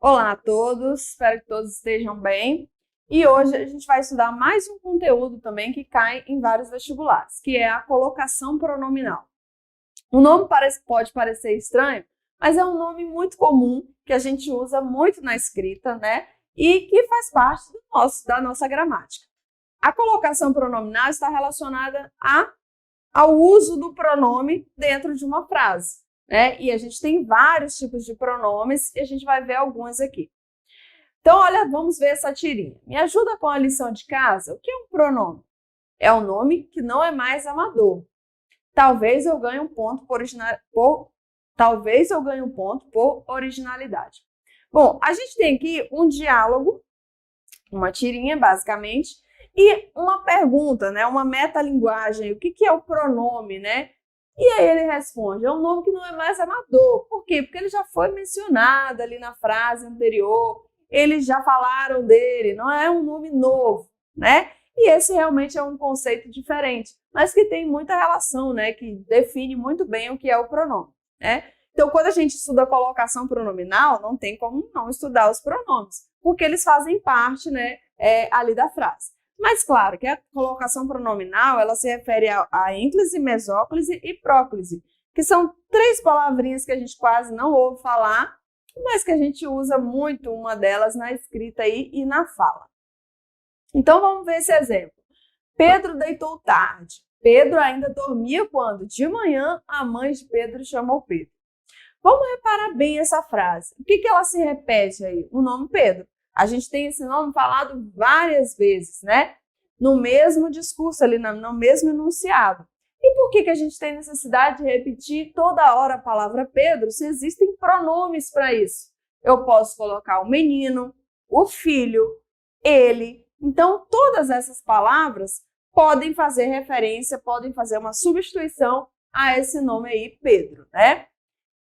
Olá a todos, espero que todos estejam bem. E hoje a gente vai estudar mais um conteúdo também que cai em vários vestibulares, que é a colocação pronominal. O nome pode parecer estranho, mas é um nome muito comum que a gente usa muito na escrita, né? E que faz parte da nossa gramática. A colocação pronominal está relacionada ao uso do pronome dentro de uma frase, né? E a gente tem vários tipos de pronomes e a gente vai ver alguns aqui. Então, olha, vamos ver essa tirinha. Me ajuda com a lição de casa? O que é um pronome? É um nome que não é mais amador. Talvez eu ganhe um ponto por originalidade. Bom, a gente tem aqui um diálogo, uma tirinha, basicamente, e uma pergunta, né? Uma metalinguagem. O que é o pronome, né? E aí ele responde, é um nome que não é mais amador. Por quê? Porque ele já foi mencionado ali na frase anterior, eles já falaram dele, não é um nome novo, né? E esse realmente é um conceito diferente, mas que tem muita relação, né? Que define muito bem o que é o pronome, né? Então, quando a gente estuda a colocação pronominal, não tem como não estudar os pronomes, porque eles fazem parte, né, ali da frase. Mas, claro, que a colocação pronominal, ela se refere a ênclise, mesóclise e próclise, que são três palavrinhas que a gente quase não ouve falar, mas que a gente usa muito uma delas na escrita aí e na fala. Então, vamos ver esse exemplo. Pedro deitou tarde. Pedro ainda dormia quando, de manhã, a mãe de Pedro chamou Pedro. Vamos reparar bem essa frase. O que ela se repete aí? O nome Pedro. A gente tem esse nome falado várias vezes, né? No mesmo discurso, ali no mesmo enunciado. E por que a gente tem necessidade de repetir toda hora a palavra Pedro se existem pronomes para isso? Eu posso colocar o menino, o filho, ele. Então, todas essas palavras podem fazer referência, podem fazer uma substituição a esse nome aí, Pedro, né?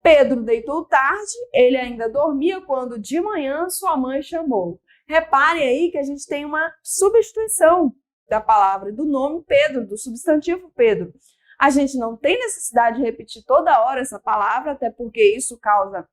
Pedro deitou tarde, ele ainda dormia quando de manhã sua mãe chamou. Reparem aí que a gente tem uma substituição da palavra, do nome Pedro, do substantivo Pedro. A gente não tem necessidade de repetir toda hora essa palavra, até porque isso causa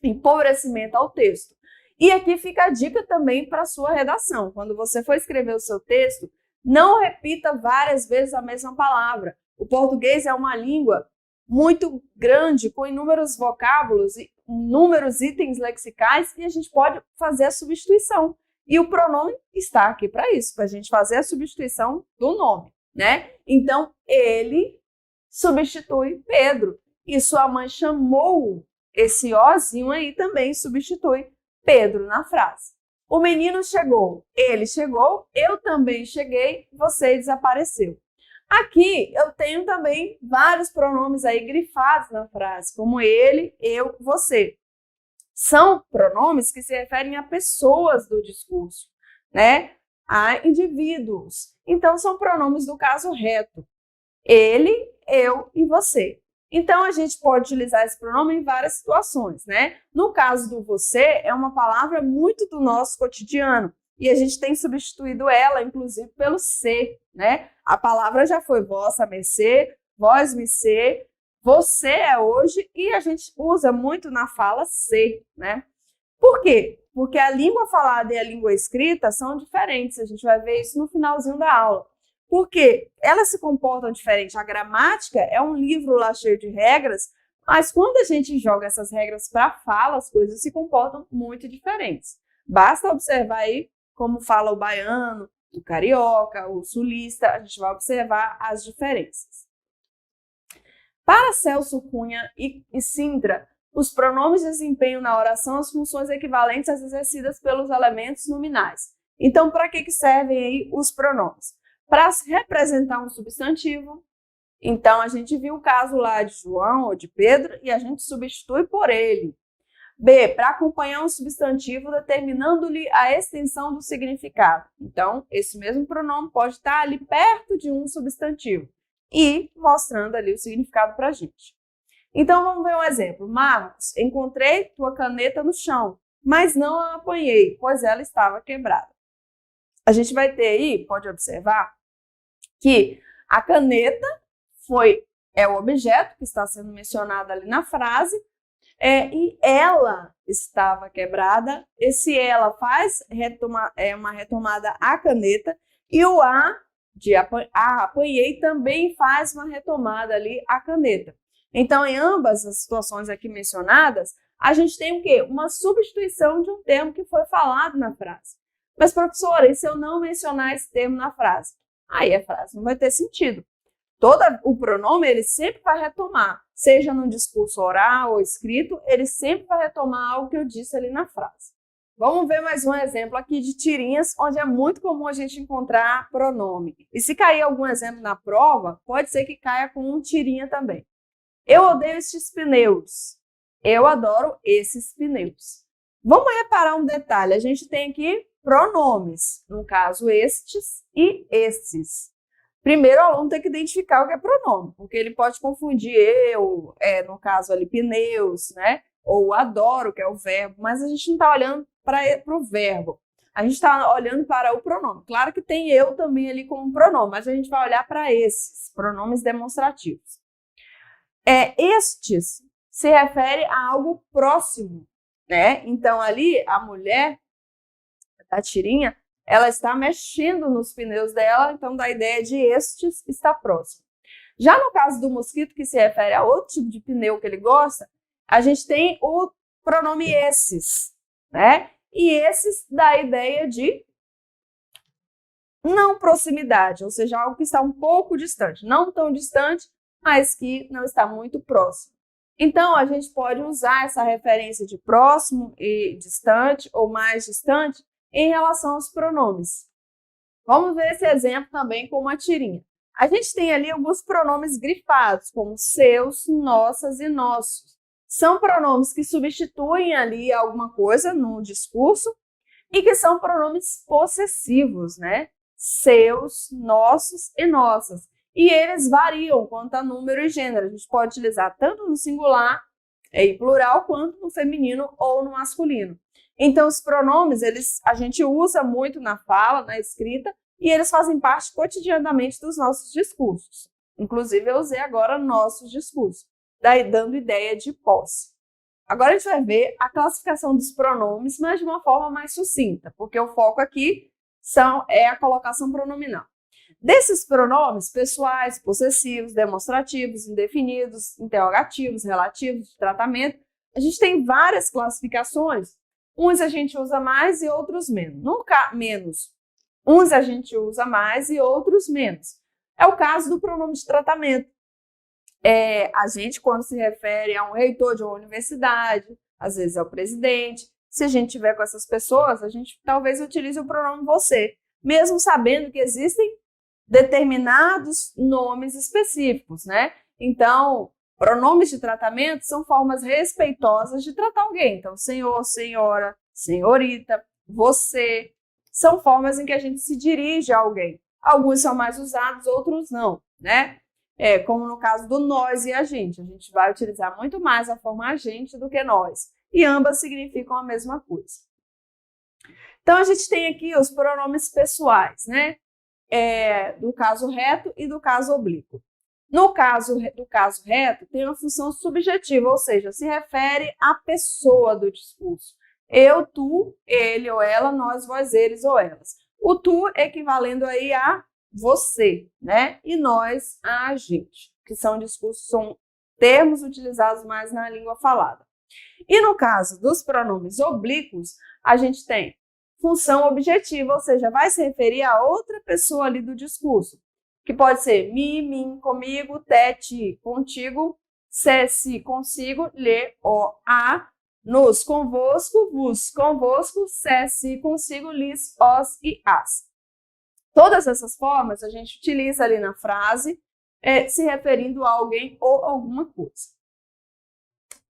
empobrecimento ao texto. E aqui fica a dica também para a sua redação. Quando você for escrever o seu texto, não repita várias vezes a mesma palavra. O português é uma língua muito grande, com inúmeros vocábulos e inúmeros itens lexicais, e a gente pode fazer a substituição. E o pronome está aqui para isso, para a gente fazer a substituição do nome, né? Então, ele substitui Pedro, e sua mãe chamou esse ozinho aí também substitui Pedro na frase. O menino chegou, ele chegou, eu também cheguei, você desapareceu. Aqui eu tenho também vários pronomes aí grifados na frase, como ele, eu, você. São pronomes que se referem a pessoas do discurso, né? A indivíduos. Então, são pronomes do caso reto. Ele, eu e você. Então, a gente pode utilizar esse pronome em várias situações, né? No caso do você, é uma palavra muito do nosso cotidiano. E a gente tem substituído ela, inclusive, pelo ser, né? A palavra já foi vossa mercê, vós me ser, você é hoje, e a gente usa muito na fala ser, né? Por quê? Porque a língua falada e a língua escrita são diferentes. A gente vai ver isso no finalzinho da aula. Porque elas se comportam diferente. A gramática é um livro lá cheio de regras, mas quando a gente joga essas regras para a fala, as coisas se comportam muito diferentes. Basta observar aí como fala o baiano, o carioca, o sulista, a gente vai observar as diferenças. Para Celso Cunha e Sintra, os pronomes desempenham na oração as funções equivalentes às exercidas pelos elementos nominais. Então, para que servem aí os pronomes? Para representar um substantivo, então a gente viu o caso lá de João ou de Pedro e a gente substitui por ele. B, para acompanhar um substantivo determinando-lhe a extensão do significado. Então, esse mesmo pronome pode estar ali perto de um substantivo e mostrando ali o significado para a gente. Então, vamos ver um exemplo. Marcos, encontrei tua caneta no chão, mas não a apanhei, pois ela estava quebrada. A gente vai ter aí, pode observar, que a caneta é o objeto que está sendo mencionado ali na frase, E ela estava quebrada. Esse ela faz uma retomada à caneta. E o apanhei também faz uma retomada ali à caneta. Então, em ambas as situações aqui mencionadas, a gente tem o quê? Uma substituição de um termo que foi falado na frase. Mas, professora, e se eu não mencionar esse termo na frase? Aí a frase não vai ter sentido. O pronome, ele sempre vai retomar, seja no discurso oral ou escrito, ele sempre vai retomar algo que eu disse ali na frase. Vamos ver mais um exemplo aqui de tirinhas, onde é muito comum a gente encontrar pronome. E se cair algum exemplo na prova, pode ser que caia com um tirinha também. Eu odeio estes pneus. Eu adoro esses pneus. Vamos reparar um detalhe. A gente tem aqui pronomes. No caso, estes e estes. Primeiro, o aluno tem que identificar o que é pronome, porque ele pode confundir eu, no caso ali, pneus, né? Ou adoro, que é o verbo, mas a gente não está olhando para o verbo. A gente está olhando para o pronome. Claro que tem eu também ali como pronome, mas a gente vai olhar para esses pronomes demonstrativos. Estes se refere a algo próximo, né? Então, ali, a mulher da tirinha, ela está mexendo nos pneus dela, então dá a ideia de estes está próximo. Já no caso do mosquito, que se refere a outro tipo de pneu que ele gosta, a gente tem o pronome esses, né? E esses dá a ideia de não proximidade, ou seja, algo que está um pouco distante, não tão distante, mas que não está muito próximo. Então, a gente pode usar essa referência de próximo e distante, ou mais distante, em relação aos pronomes. Vamos ver esse exemplo também com uma tirinha. A gente tem ali alguns pronomes grifados, como seus, nossas e nossos. São pronomes que substituem ali alguma coisa no discurso e que são pronomes possessivos, né? Seus, nossos e nossas. E eles variam quanto a número e gênero. A gente pode utilizar tanto no singular e plural, quanto no feminino ou no masculino. Então, os pronomes, a gente usa muito na fala, na escrita, e eles fazem parte cotidianamente dos nossos discursos. Inclusive, eu usei agora nossos discursos, daí dando ideia de posse. Agora a gente vai ver a classificação dos pronomes, mas de uma forma mais sucinta, porque o foco aqui é a colocação pronominal. Desses pronomes pessoais, possessivos, demonstrativos, indefinidos, interrogativos, relativos, de tratamento, a gente tem várias classificações. Uns a gente usa mais e outros menos. Menos. Uns a gente usa mais e outros menos. É o caso do pronome de tratamento. A gente, quando se refere a um reitor de uma universidade, às vezes é o presidente, se a gente tiver com essas pessoas, a gente talvez utilize o pronome você, mesmo sabendo que existem determinados nomes específicos, né? Então, pronomes de tratamento são formas respeitosas de tratar alguém. Então, senhor, senhora, senhorita, você, são formas em que a gente se dirige a alguém. Alguns são mais usados, outros não, né? Como no caso do nós e a gente vai utilizar muito mais a forma a gente do que nós. E ambas significam a mesma coisa. Então, a gente tem aqui os pronomes pessoais, né? Do caso reto e do caso oblíquo. No caso do caso reto, tem uma função subjetiva, ou seja, se refere à pessoa do discurso. Eu, tu, ele ou ela, nós, vós, eles ou elas. O tu equivalendo aí a você, né? E nós, a gente, que são discursos, são termos utilizados mais na língua falada. E no caso dos pronomes oblíquos, a gente tem função objetiva, ou seja, vai se referir a outra pessoa ali do discurso, que pode ser me, mim, comigo, te, ti, contigo, se, si, consigo, lhe, o, a, nos, convosco, vos, convosco, se, si, consigo, lhes, os e as. Todas essas formas a gente utiliza ali na frase, se referindo a alguém ou alguma coisa.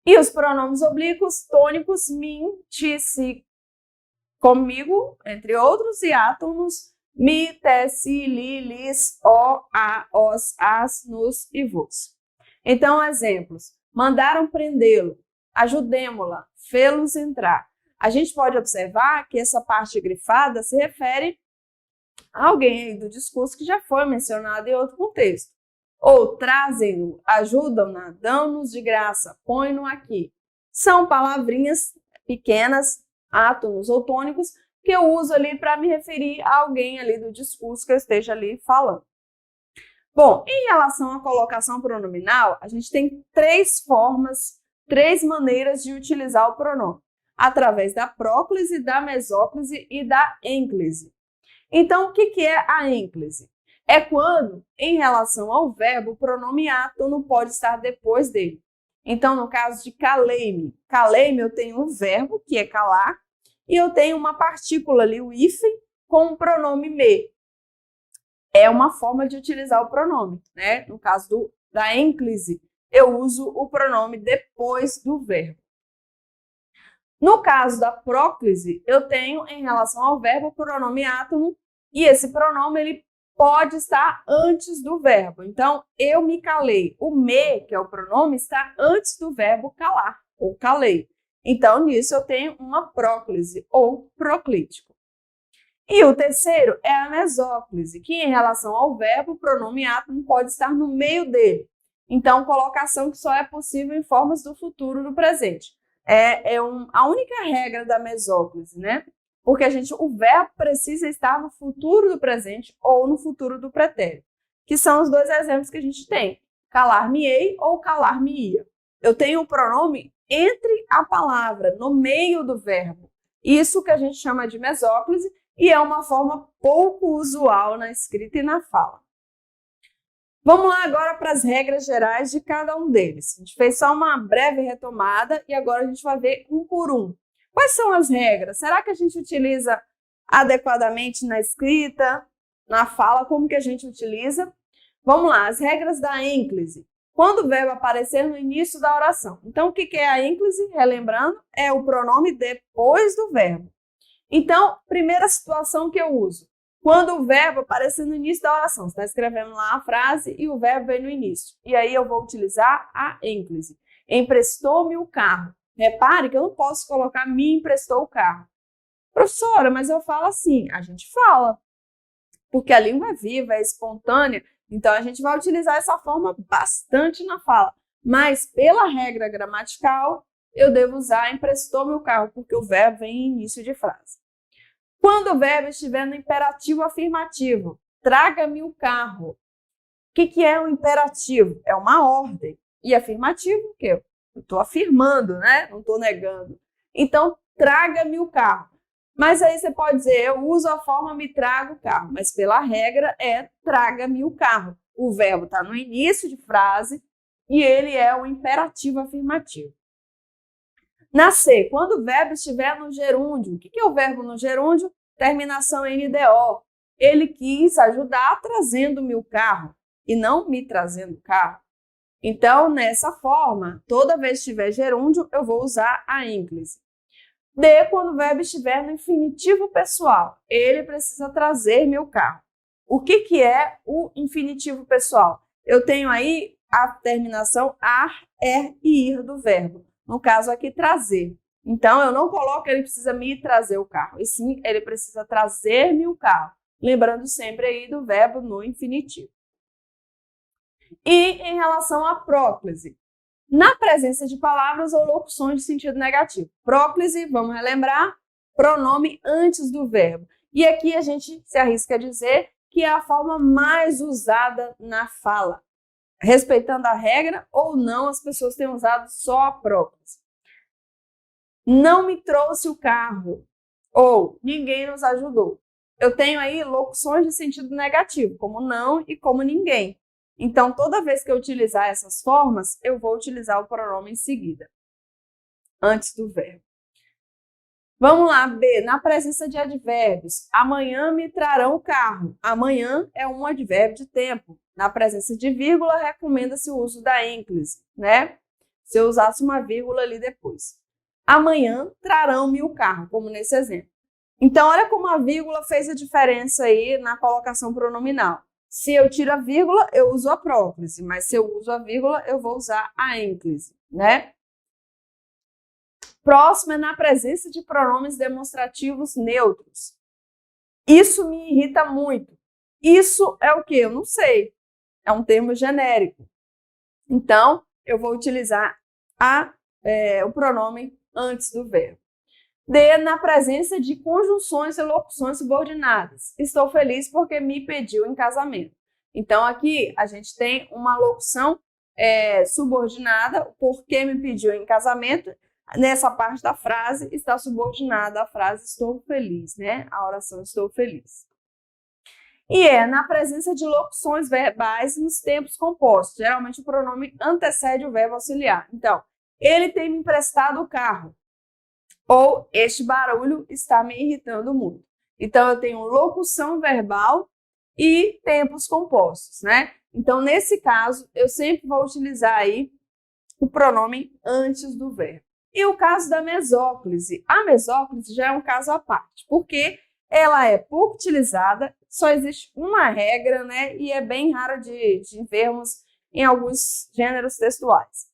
E os pronomes oblíquos, tônicos, mim, ti, si, comigo, entre outros, e átomos, mi, te, si, li, lis, o, a, os, as, nos e vos. Então, exemplos. Mandaram prendê-lo, ajudemo-la, fê-los entrar. A gente pode observar que essa parte grifada se refere a alguém aí do discurso que já foi mencionado em outro contexto. Ou trazem-no, ajudam-na, dão-nos de graça, põe-no aqui. São palavrinhas pequenas, átonos ou tônicos, que eu uso ali para me referir a alguém ali do discurso que eu esteja ali falando. Bom, em relação à colocação pronominal, a gente tem três formas, três maneiras de utilizar o pronome. Através da próclise, da mesóclise e da ênclise. Então, o que é a ênclise? É quando, em relação ao verbo, o pronome átono pode estar depois dele. Então, no caso de calei-me, eu tenho um verbo, que é calar, e eu tenho uma partícula ali, o hífen, com o pronome me. É uma forma de utilizar o pronome, né? No caso da ênclise, eu uso o pronome depois do verbo. No caso da próclise, eu tenho, em relação ao verbo, o pronome átono, e esse pronome ele pode estar antes do verbo. Então, eu me calei. O me, que é o pronome, está antes do verbo calar, ou calei. Então, nisso eu tenho uma próclise, ou proclítico. E o terceiro é a mesóclise, que em relação ao verbo, o pronome átono pode estar no meio dele. Então, colocação que só é possível em formas do futuro do presente. A única regra da mesóclise, né? Porque o verbo precisa estar no futuro do presente ou no futuro do pretérito, que são os dois exemplos que a gente tem, calar-me-ei ou calar-me-ia. Eu tenho o pronome entre a palavra, no meio do verbo. Isso que a gente chama de mesóclise e é uma forma pouco usual na escrita e na fala. Vamos lá agora para as regras gerais de cada um deles. A gente fez só uma breve retomada e agora a gente vai ver um por um. Quais são as regras? Será que a gente utiliza adequadamente na escrita, na fala? Como que a gente utiliza? Vamos lá, as regras da ênclise. Quando o verbo aparecer no início da oração. Então, o que é a ênclise? Relembrando, é o pronome depois do verbo. Então, primeira situação que eu uso. Quando o verbo aparecer no início da oração. Você está escrevendo lá a frase e o verbo vem no início. E aí eu vou utilizar a ênclise. Emprestou-me o carro. Repare que eu não posso colocar me emprestou o carro. Professora, mas eu falo assim. A gente fala. Porque a língua é viva, é espontânea. Então, a gente vai utilizar essa forma bastante na fala. Mas, pela regra gramatical, eu devo usar emprestou-me o carro, porque o verbo vem em início de frase. Quando o verbo estiver no imperativo afirmativo, traga-me o carro. O que é um imperativo? É uma ordem. E afirmativo, o quê? Eu estou afirmando, né? Não estou negando. Então, traga-me o carro. Mas aí você pode dizer, eu uso a forma me traga o carro. Mas pela regra é traga-me o carro. O verbo está no início de frase e ele é o imperativo afirmativo. Nascer, quando o verbo estiver no gerúndio. O que é o verbo no gerúndio? Terminação NDO. Ele quis ajudar trazendo-me o carro e não me trazendo o carro. Então, nessa forma, toda vez que tiver gerúndio, eu vou usar a ênclise. D, quando o verbo estiver no infinitivo pessoal. Ele precisa trazer-me o carro. O que é o infinitivo pessoal? Eu tenho aí a terminação ar, er e ir do verbo. No caso aqui, trazer. Então, eu não coloco ele precisa me trazer o carro. E sim, ele precisa trazer-me o carro. Lembrando sempre aí do verbo no infinitivo. E em relação à próclise. Na presença de palavras ou locuções de sentido negativo. Próclise, vamos relembrar, pronome antes do verbo. E aqui a gente se arrisca a dizer que é a forma mais usada na fala. Respeitando a regra ou não, as pessoas têm usado só a próclise. Não me trouxe o carro. Ou ninguém nos ajudou. Eu tenho aí locuções de sentido negativo, como não e como ninguém. Então, toda vez que eu utilizar essas formas, eu vou utilizar o pronome em seguida, antes do verbo. Vamos lá, B. Na presença de advérbios. Amanhã me trarão o carro. Amanhã é um advérbio de tempo. Na presença de vírgula, recomenda-se o uso da ênclise, né? Se eu usasse uma vírgula ali depois. Amanhã trarão-me o carro, como nesse exemplo. Então, olha como a vírgula fez a diferença aí na colocação pronominal. Se eu tiro a vírgula, eu uso a próclise, mas se eu uso a vírgula, eu vou usar a ênclise, né? Próximo é na presença de pronomes demonstrativos neutros. Isso me irrita muito. Isso é o quê? Eu não sei. É um termo genérico. Então, eu vou utilizar a o pronome antes do verbo. D, na presença de conjunções e locuções subordinadas. Estou feliz porque me pediu em casamento. Então, aqui a gente tem uma locução subordinada, porque me pediu em casamento. Nessa parte da frase está subordinada a frase estou feliz, né? A oração estou feliz. E na presença de locuções verbais nos tempos compostos. Geralmente o pronome antecede o verbo auxiliar. Então, ele tem me emprestado o carro. Ou este barulho está me irritando muito. Então, eu tenho locução verbal e tempos compostos, né? Então, nesse caso, eu sempre vou utilizar aí o pronome antes do verbo. E o caso da mesóclise. A mesóclise já é um caso à parte, porque ela é pouco utilizada, só existe uma regra, né? E é bem raro de vermos em alguns gêneros textuais.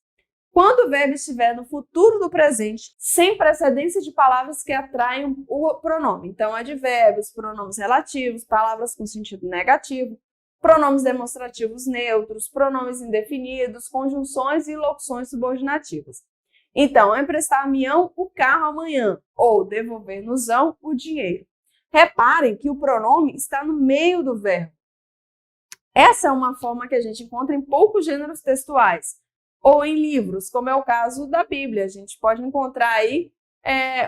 Quando o verbo estiver no futuro do presente, sem precedência de palavras que atraem o pronome. Então, advérbios, pronomes relativos, palavras com sentido negativo, pronomes demonstrativos neutros, pronomes indefinidos, conjunções e locuções subordinativas. Então, emprestar-me-ão o carro amanhã, ou devolver-nos-ão o dinheiro. Reparem que o pronome está no meio do verbo. Essa é uma forma que a gente encontra em poucos gêneros textuais, ou em livros, como é o caso da Bíblia. A gente pode encontrar aí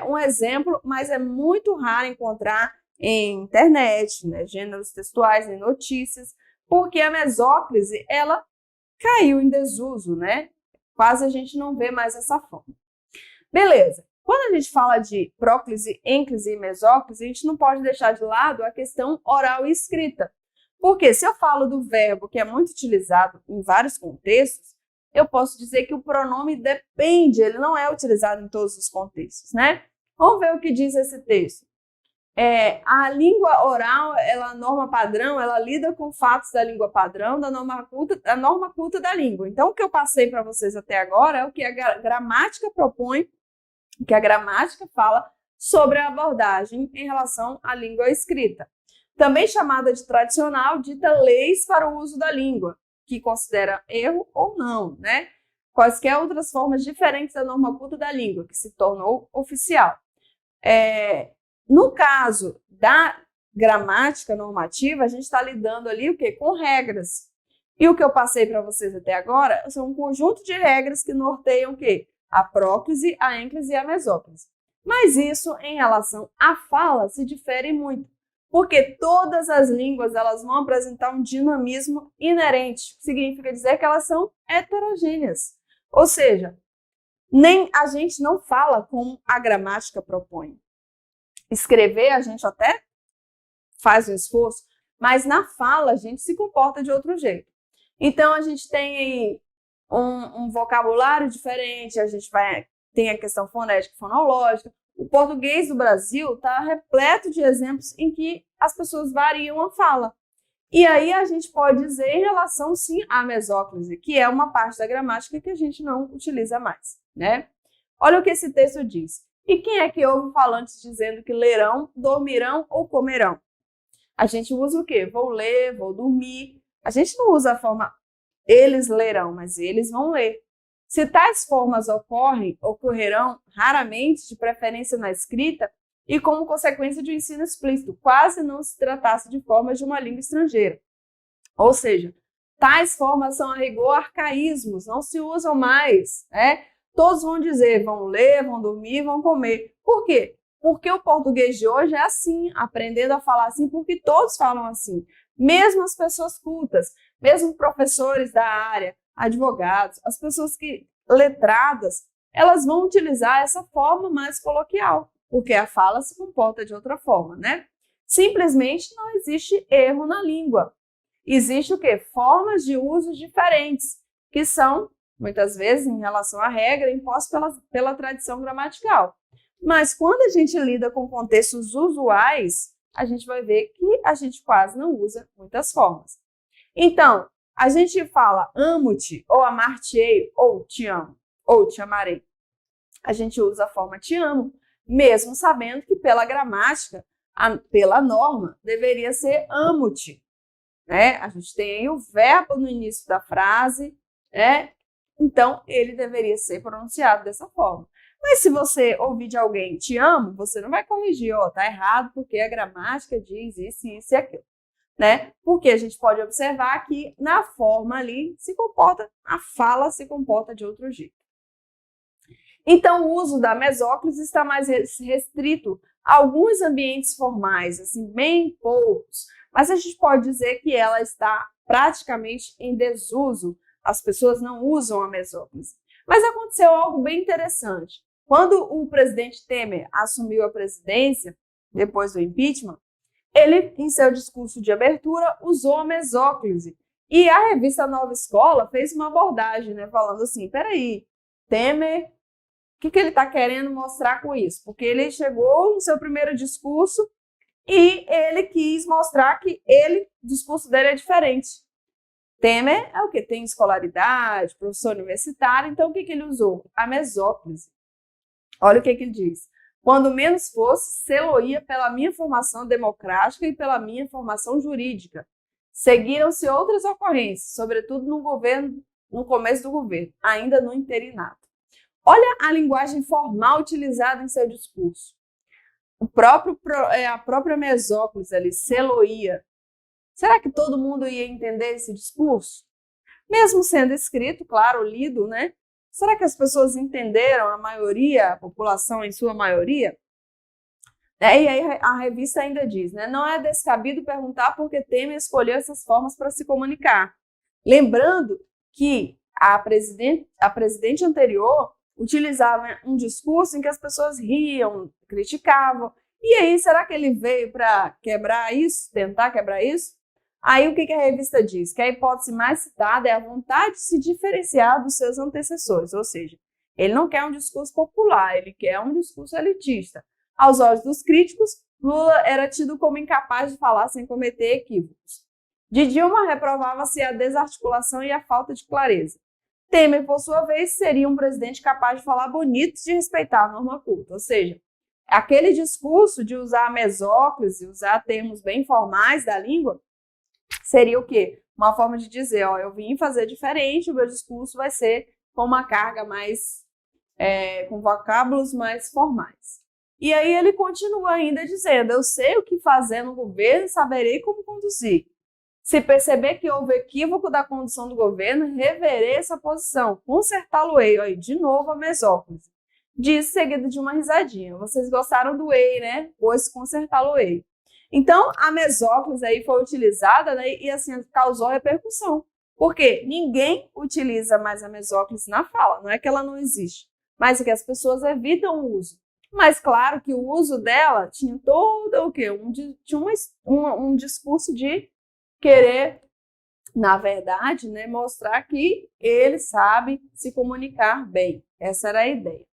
um exemplo, mas é muito raro encontrar em internet, né, gêneros textuais, em notícias, porque a mesóclise, ela caiu em desuso, né? Quase a gente não vê mais essa forma. Beleza. Quando a gente fala de próclise, ênclise e mesóclise, a gente não pode deixar de lado a questão oral e escrita. Porque se eu falo do verbo, que é muito utilizado em vários contextos, eu posso dizer que o pronome depende, ele não é utilizado em todos os contextos, né? Vamos ver o que diz esse texto. A língua oral, a norma padrão, ela lida com fatos da língua padrão, da norma culta da língua. Então, o que eu passei para vocês até agora é o que a gramática propõe, o que a gramática fala sobre a abordagem em relação à língua escrita. Também chamada de tradicional, dita leis para o uso da língua, que considera erro ou não, né? Quaisquer outras formas diferentes da norma culta da língua, que se tornou oficial. No caso da gramática normativa, a gente está lidando ali o quê? Com regras. E o que eu passei para vocês até agora são um conjunto de regras que norteiam o quê? A próclise, a ênclise e a mesóclise. Mas isso, em relação à fala, se difere muito, porque todas as línguas elas vão apresentar um dinamismo inerente, que significa dizer que elas são heterogêneas. Ou seja, nem a gente não fala como a gramática propõe. Escrever a gente até faz um esforço, mas na fala a gente se comporta de outro jeito. Então a gente tem aí um vocabulário diferente, a gente tem a questão fonética e fonológica. O português do Brasil está repleto de exemplos em que as pessoas variam a fala. E aí a gente pode dizer em relação, sim, à mesóclise, que é uma parte da gramática que a gente não utiliza mais, né? Olha o que esse texto diz. E quem é que ouve falantes dizendo que lerão, dormirão ou comerão? A gente usa o quê? Vou ler, vou dormir. A gente não usa a forma eles lerão, mas eles vão ler. Se tais formas ocorrerão raramente, de preferência na escrita, e como consequência de um ensino explícito, quase não se tratasse de formas de uma língua estrangeira. Ou seja, tais formas são a rigor arcaísmos, não se usam mais, né? Todos vão dizer, vão ler, vão dormir, vão comer. Por quê? Porque o português de hoje é assim, aprendendo a falar assim, porque todos falam assim. Mesmo as pessoas cultas, mesmo professores da área, advogados, as pessoas letradas, elas vão utilizar essa forma mais coloquial, porque a fala se comporta de outra forma, né? Simplesmente não existe erro na língua. Existe o quê? Formas de uso diferentes, que são, muitas vezes, em relação à regra, impostas pela tradição gramatical. Mas quando a gente lida com contextos usuais, a gente vai ver que a gente quase não usa muitas formas. Então, a gente fala amo-te, ou amar-te-ei, ou te amo, ou te amarei. A gente usa a forma te amo, mesmo sabendo que pela gramática, pela norma, deveria ser amo-te. Né? A gente tem aí o verbo no início da frase, né? então ele deveria ser pronunciado dessa forma. Mas se você ouvir de alguém te amo, você não vai corrigir, tá errado porque a gramática diz isso, isso e aquilo, né? Porque a gente pode observar que na forma ali a fala se comporta de outro jeito. Então, o uso da mesóclise está mais restrito a alguns ambientes formais, assim, bem poucos, mas a gente pode dizer que ela está praticamente em desuso. As pessoas não usam a mesóclise. Mas aconteceu algo bem interessante. Quando o presidente Temer assumiu a presidência, depois do impeachment, ele, em seu discurso de abertura, usou a mesóclise. E a revista Nova Escola fez uma abordagem, né, falando assim, peraí, Temer, o que ele está querendo mostrar com isso? Porque ele chegou no seu primeiro discurso e ele quis mostrar que o discurso dele é diferente. Temer é o que? Tem escolaridade, professor universitário, então o que ele usou? A mesóclise. Olha o que ele diz. Quando menos fosse, sê-lo-ia pela minha formação democrática e pela minha formação jurídica. Seguiram-se outras ocorrências, sobretudo no começo do governo, ainda no interinato. Olha a linguagem formal utilizada em seu discurso. A própria mesóclise ali, sê-lo-ia. Será que todo mundo ia entender esse discurso? Mesmo sendo escrito, claro, lido, né? Será que as pessoas entenderam, a população em sua maioria? E aí a revista ainda diz, né? Não é descabido perguntar por que Temer escolheu essas formas para se comunicar. Lembrando que a presidente anterior utilizava um discurso em que as pessoas riam, criticavam. E aí, será que ele veio para quebrar isso, tentar quebrar isso? Aí o que a revista diz? Que a hipótese mais citada é a vontade de se diferenciar dos seus antecessores, ou seja, ele não quer um discurso popular, ele quer um discurso elitista. Aos olhos dos críticos, Lula era tido como incapaz de falar sem cometer equívocos. De Dilma reprovava-se a desarticulação e a falta de clareza. Temer, por sua vez, seria um presidente capaz de falar bonito e de respeitar a norma culta, ou seja, aquele discurso de usar a mesóclise, usar termos bem formais da língua, seria o quê? Uma forma de dizer, eu vim fazer diferente, o meu discurso vai ser com uma carga mais, com vocábulos mais formais. E aí ele continua ainda dizendo, eu sei o que fazer no governo e saberei como conduzir. Se perceber que houve equívoco da condução do governo, reverei essa posição, consertá-lo-ei. Aí, de novo a mesóclise. Diz seguido de uma risadinha. Vocês gostaram do ei, né? Pois consertá-lo-ei. Então, a mesóclise aí foi utilizada, né, e assim causou repercussão. Porque ninguém utiliza mais a mesóclise na fala. Não é que ela não existe, mas é que as pessoas evitam o uso. Mas claro que o uso dela tinha todo o quê? Tinha um discurso de querer, na verdade, né, mostrar que ele sabe se comunicar bem. Essa era a ideia.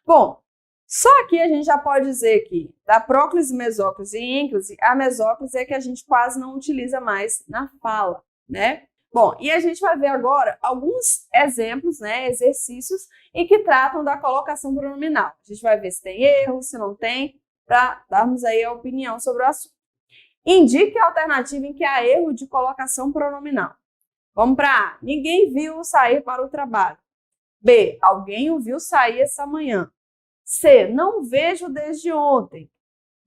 Bom, só que a gente já pode dizer que da próclise, mesóclise e ínclise, a mesóclise é que a gente quase não utiliza mais na fala, né? Bom, e a gente vai ver agora alguns exemplos, né, exercícios em que tratam da colocação pronominal. A gente vai ver se tem erro, se não tem, para darmos aí a opinião sobre o assunto. Indique a alternativa em que há erro de colocação pronominal. Vamos para A. Ninguém viu sair para o trabalho. B. Alguém o viu sair essa manhã. C. Não vejo desde ontem.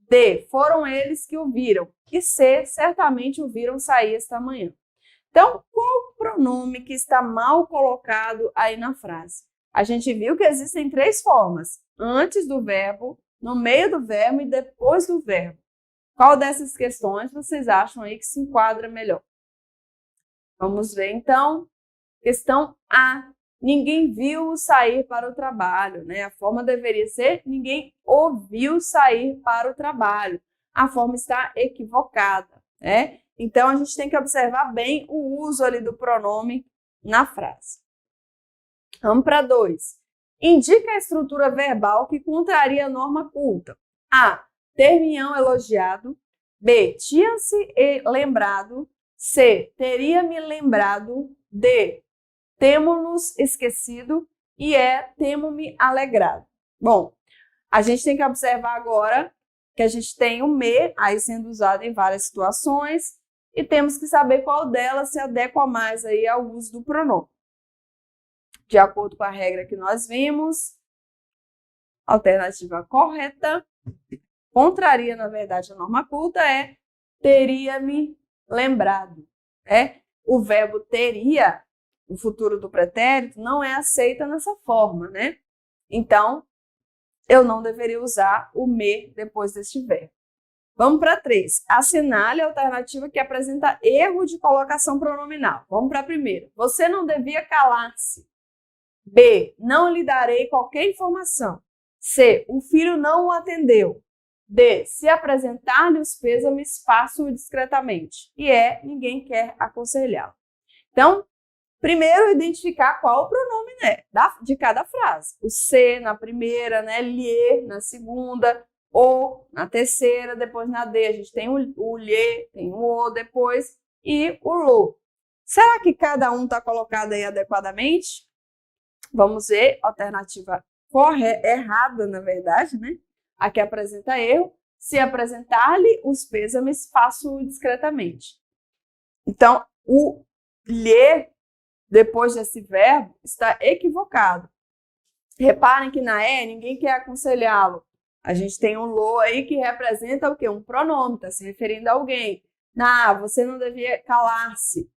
D. Foram eles que o viram. E C. Certamente o viram sair esta manhã. Então, qual o pronome que está mal colocado aí na frase? A gente viu que existem 3 formas. Antes do verbo, no meio do verbo e depois do verbo. Qual dessas questões vocês acham aí que se enquadra melhor? Vamos ver, então. Questão A. Ninguém viu sair para o trabalho, né? A forma deveria ser ninguém ouviu sair para o trabalho. A forma está equivocada, né? Então, a gente tem que observar bem o uso ali do pronome na frase. Vamos para 2. Indica a estrutura verbal que contraria a norma culta. A. Ter-me-ão elogiado. B. Tinha-se lembrado. C. Teria-me lembrado. D. Temo-nos esquecido. E E. Temo-me alegrado. Bom, a gente tem que observar agora que a gente tem o me aí sendo usado em várias situações e temos que saber qual delas se adequa mais aí ao uso do pronome. de acordo com a regra que nós vimos. Alternativa correta, contraria, na verdade, a norma culta, é teria me lembrado. O verbo teria, o futuro do pretérito, não é aceita nessa forma, né? Então, eu não deveria usar o me depois deste verbo. Vamos para 3. Assinale a alternativa que apresenta erro de colocação pronominal. Vamos para a primeira. Você não devia calar-se. B. Não lhe darei qualquer informação. C. O filho não o atendeu. D. Se apresentar-lhe os pêsames, faça-o discretamente. E ninguém quer aconselhá-lo. Então, primeiro identificar qual o pronome de cada frase. O C na primeira, lhe na segunda, o na terceira, depois na D a gente tem o lhe, tem o depois e o lo. Será que cada um está colocado aí adequadamente? Vamos ver, alternativa errada, na verdade, a que apresenta erro. Se apresentar-lhe os pêsames, faça-o discretamente. Então, o lhe, depois desse verbo, está equivocado. Reparem que na E, ninguém quer aconselhá-lo. A gente tem um lo aí que representa o quê? Um pronome, está se referindo a alguém. Na A, você não devia calar-se.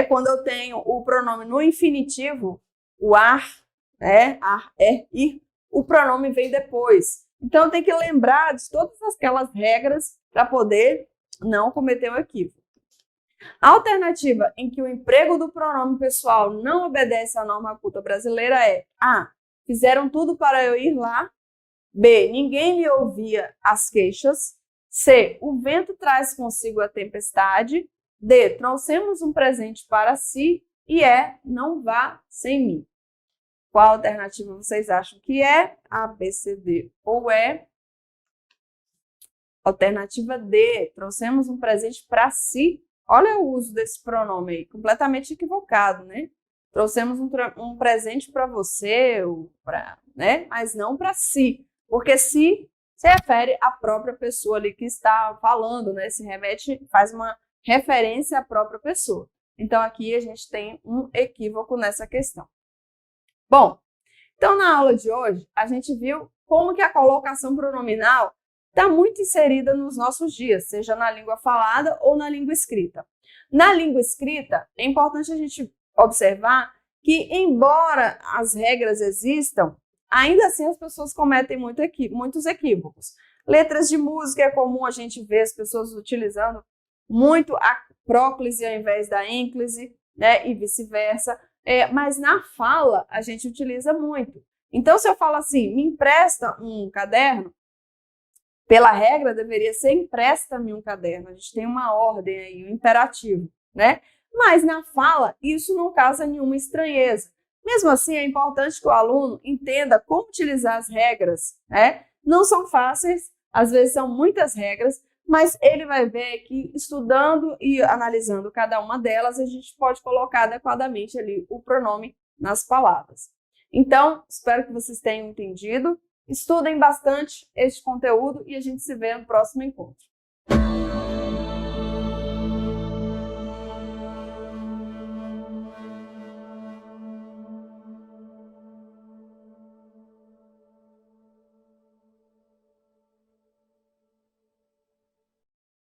Quando eu tenho o pronome no infinitivo, o ar, ar, ir, o pronome vem depois. Então, tem que lembrar de todas aquelas regras para poder não cometer um equívoco. A alternativa em que o emprego do pronome pessoal não obedece à norma culta brasileira é A. Fizeram tudo para eu ir lá. B. Ninguém lhe ouvia as queixas. C. O vento traz consigo a tempestade. D. Trouxemos um presente para si. E não vá sem mim. Qual alternativa vocês acham que é? A, B, C, D ou E? Alternativa D. Trouxemos um presente para si. Olha o uso desse pronome aí, completamente equivocado, Trouxemos um presente para você, mas não para si. Porque se refere à própria pessoa ali que está falando, se remete, faz uma referência à própria pessoa. Então, aqui a gente tem um equívoco nessa questão. Bom, então na aula de hoje, a gente viu como que a colocação pronominal está muito inserida nos nossos dias, seja na língua falada ou na língua escrita. Na língua escrita, é importante a gente observar que, embora as regras existam, ainda assim as pessoas cometem muitos equívocos. Letras de música é comum a gente ver as pessoas utilizando muito a próclise ao invés da ênclise, e vice-versa. Mas na fala a gente utiliza muito. Então, se eu falo assim, me empresta um caderno, pela regra deveria ser empresta-me um caderno. A gente tem uma ordem aí, um imperativo, Mas na fala isso não causa nenhuma estranheza. Mesmo assim, é importante que o aluno entenda como utilizar as regras, Não são fáceis, às vezes são muitas regras, mas ele vai ver que estudando e analisando cada uma delas, a gente pode colocar adequadamente ali o pronome nas palavras. Então, espero que vocês tenham entendido. Estudem bastante este conteúdo e a gente se vê no próximo encontro.